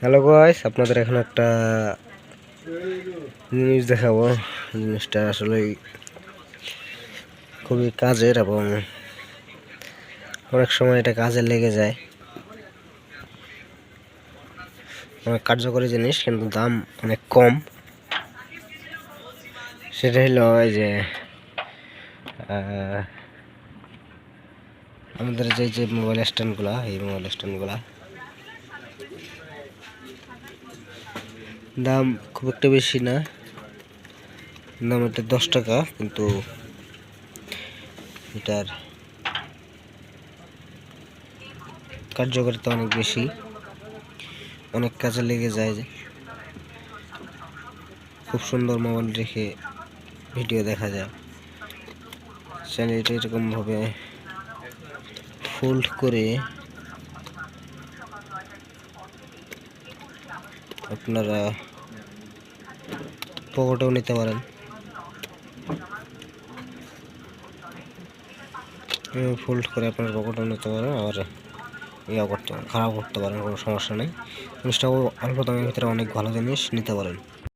Hello guys, আপনাদের এখন একটা জিনিস দেখাবো। জিনিসটা আসলে খুবই কাজের এবং অনেক সময় এটা কাজে লেগে যায়। অনেক কার্যকরী জিনিস, কিন্তু দাম অনেক কম। সেটা হলো এই যে আমাদের যে মোবাইল স্ট্যান্ডগুলা, এই মোবাইল স্ট্যান্ডগুলা দাম খুব একটা বেশি না, দাম এটা 10 টাকা, কিন্তু এটার কার্যকারিতা অনেক বেশি, অনেক কাজে লেগে যায়। খুব সুন্দর মোবাইল রেখে ভিডিও দেখা যায়। এটা এরকম ভাবে ফোল্ড করে আপনারা পকেটেও নিতে পারেন, ফোল্ড করে আপনার পকেটেও নিতে পারেন, আবার খারাপ করতে পারেন, কোনো সমস্যা নেই। জিনিসটা অল্প দামের ভিতরে অনেক ভালো জিনিস নিতে পারেন।